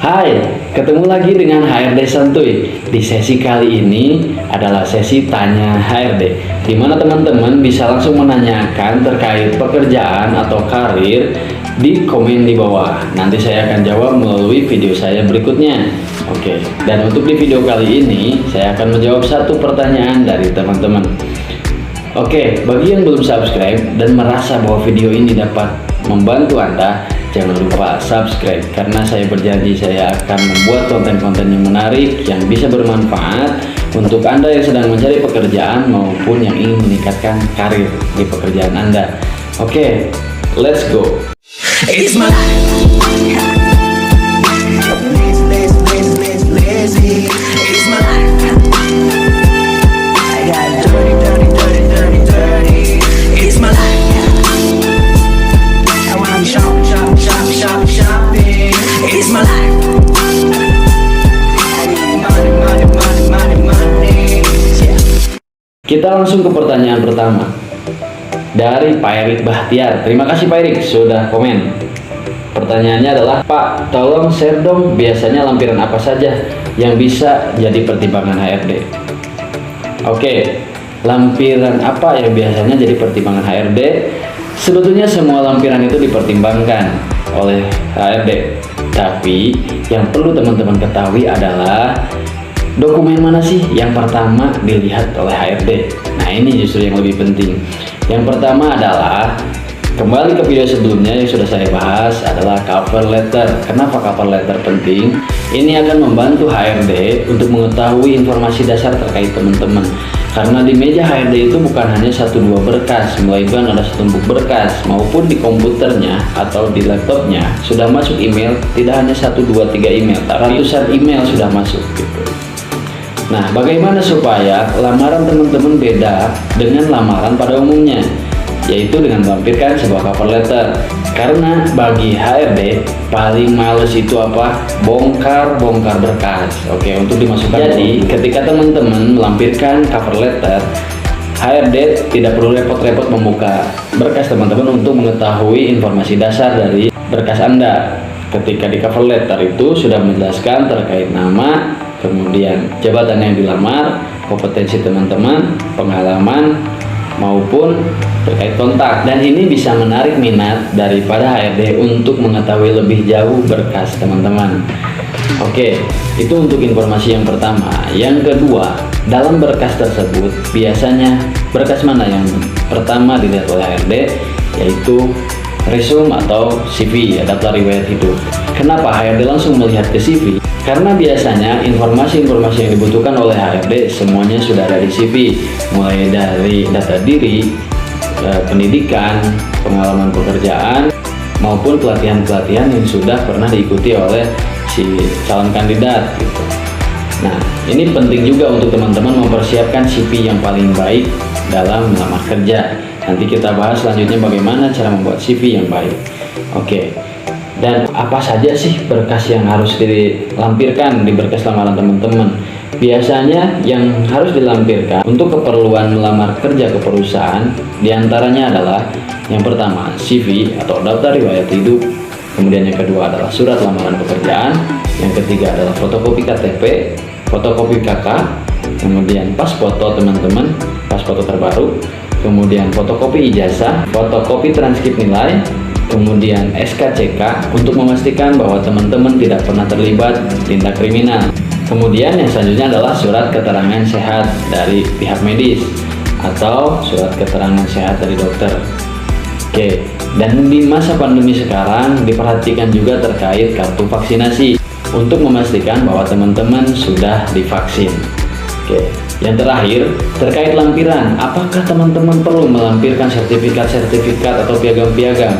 Hai, ketemu lagi dengan HRD Santuy. Di sesi kali ini adalah sesi tanya HRD, di mana teman-teman bisa langsung menanyakan terkait pekerjaan atau karir di komen di bawah. Nanti saya akan jawab melalui video saya berikutnya. Oke, dan untuk di video kali ini saya akan menjawab satu pertanyaan dari teman-teman. Oke, bagi yang belum subscribe dan merasa bahwa video ini dapat membantu Anda, jangan lupa subscribe, karena saya berjanji saya akan membuat konten-konten yang menarik yang bisa bermanfaat untuk Anda yang sedang mencari pekerjaan maupun yang ingin meningkatkan karir di pekerjaan Anda. Oke, let's go. It's my life. Lazy. It's my life. I got dirty. It's my life. I wanna shopping. It's my life. I need money. Yeah. Kita langsung ke pertanyaan pertama dari Pak Erik Bahtiar. Terima kasih Pak Erik sudah komen. Pertanyaannya adalah, Pak, tolong share dong biasanya lampiran apa saja yang bisa jadi pertimbangan HRD. Oke, lampiran apa yang biasanya jadi pertimbangan HRD? Sebetulnya semua lampiran itu dipertimbangkan oleh HRD, tapi yang perlu teman-teman ketahui adalah dokumen mana sih yang pertama dilihat oleh HRD. Nah, ini justru yang lebih penting. Yang pertama adalah, kembali ke video sebelumnya yang sudah saya bahas, adalah cover letter. Kenapa cover letter penting? Ini akan membantu HRD untuk mengetahui informasi dasar terkait teman-teman. Karena di meja HRD itu bukan hanya 1-2 berkas, melainkan ada setumpuk berkas, maupun di komputernya atau di laptopnya sudah masuk email, tidak hanya 1-2-3 email, ratusan email sudah masuk gitu. Nah, bagaimana supaya lamaran teman-teman beda dengan lamaran pada umumnya? Yaitu dengan melampirkan sebuah cover letter. Karena bagi HRD paling males itu apa? Bongkar berkas. Oke, untuk dimasukkan. Jadi ketika teman-teman melampirkan cover letter, HRD tidak perlu repot-repot membuka berkas teman-teman untuk mengetahui informasi dasar dari berkas Anda. Ketika di cover letter itu sudah menjelaskan terkait nama, kemudian jabatan yang dilamar, kompetensi teman-teman, pengalaman, maupun terkait kontak, dan ini bisa menarik minat daripada HRD untuk mengetahui lebih jauh berkas teman-teman. Oke, itu untuk informasi yang pertama. Yang kedua, dalam berkas tersebut biasanya berkas mana yang pertama dilihat oleh HRD? Yaitu resume atau CV, daftar riwayat hidup. Kenapa HRD langsung melihat ke CV? Karena biasanya informasi-informasi yang dibutuhkan oleh HRD semuanya sudah ada di CV, mulai dari data diri, pendidikan, pengalaman pekerjaan, maupun pelatihan-pelatihan yang sudah pernah diikuti oleh si calon kandidat gitu. Nah, ini penting juga untuk teman-teman mempersiapkan CV yang paling baik dalam melamar kerja. Nanti kita bahas selanjutnya bagaimana cara membuat CV yang baik. Oke. Dan apa saja sih berkas yang harus dilampirkan di berkas lamaran teman-teman? Biasanya yang harus dilampirkan untuk keperluan melamar kerja ke perusahaan diantaranya adalah, yang pertama CV atau daftar riwayat hidup, kemudian yang kedua adalah surat lamaran pekerjaan, yang ketiga adalah fotokopi KTP, fotokopi KK, kemudian pas foto teman-teman, pas foto terbaru, kemudian fotokopi ijazah, fotokopi transkrip nilai, kemudian SKCK untuk memastikan bahwa teman-teman tidak pernah terlibat tindak kriminal. Kemudian yang selanjutnya adalah surat keterangan sehat dari pihak medis atau surat keterangan sehat dari dokter. Oke, dan di masa pandemi sekarang diperhatikan juga terkait kartu vaksinasi untuk memastikan bahwa teman-teman sudah divaksin. Oke, yang terakhir terkait lampiran, apakah teman-teman perlu melampirkan sertifikat atau piagam-piagam?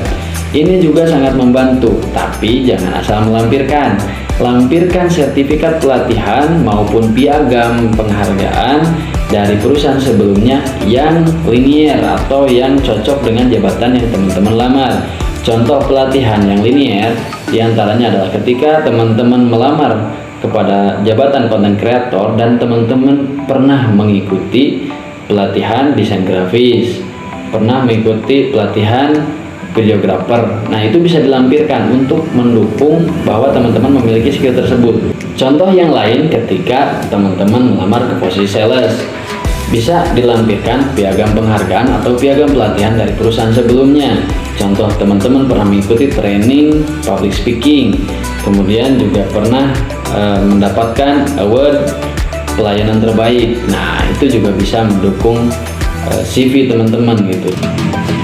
Ini juga sangat membantu, tapi jangan asal melampirkan. Lampirkan sertifikat pelatihan maupun piagam penghargaan dari perusahaan sebelumnya yang linier atau yang cocok dengan jabatan yang teman-teman lamar. Contoh pelatihan yang linier diantaranya adalah ketika teman-teman melamar kepada jabatan konten kreator dan teman-teman pernah mengikuti pelatihan desain grafis, pernah mengikuti pelatihan videographer. Nah, itu bisa dilampirkan untuk mendukung bahwa teman-teman memiliki skill tersebut. Contoh yang lain ketika teman-teman melamar ke posisi sales, bisa dilampirkan piagam penghargaan atau piagam pelatihan dari perusahaan sebelumnya. Contoh, teman-teman pernah mengikuti training public speaking, kemudian juga pernah mendapatkan award pelayanan terbaik. Nah, itu juga bisa mendukung CV teman-teman gitu.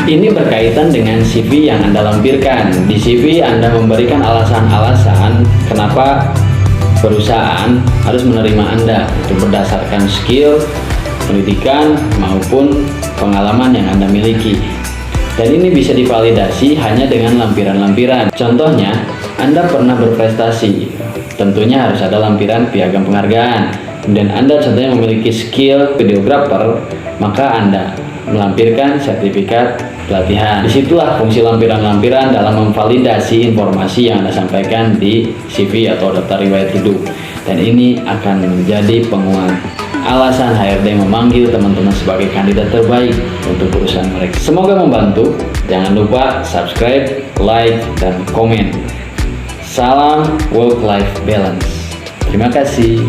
Ini berkaitan dengan CV yang Anda lampirkan. Di CV Anda memberikan alasan-alasan kenapa perusahaan harus menerima Anda, itu berdasarkan skill, pendidikan, maupun pengalaman yang Anda miliki. Dan ini bisa divalidasi hanya dengan lampiran-lampiran. Contohnya, Anda pernah berprestasi, tentunya harus ada lampiran piagam penghargaan. Dan Anda contohnya memiliki skill videographer, maka Anda melampirkan sertifikat pelatihan. Disitulah fungsi lampiran-lampiran dalam memvalidasi informasi yang Anda sampaikan di CV atau daftar riwayat hidup. Dan ini akan menjadi penguat alasan HRD memanggil teman-teman sebagai kandidat terbaik untuk perusahaan mereka. Semoga membantu. Jangan lupa subscribe, like, dan komen. Salam work-life balance. Terima kasih.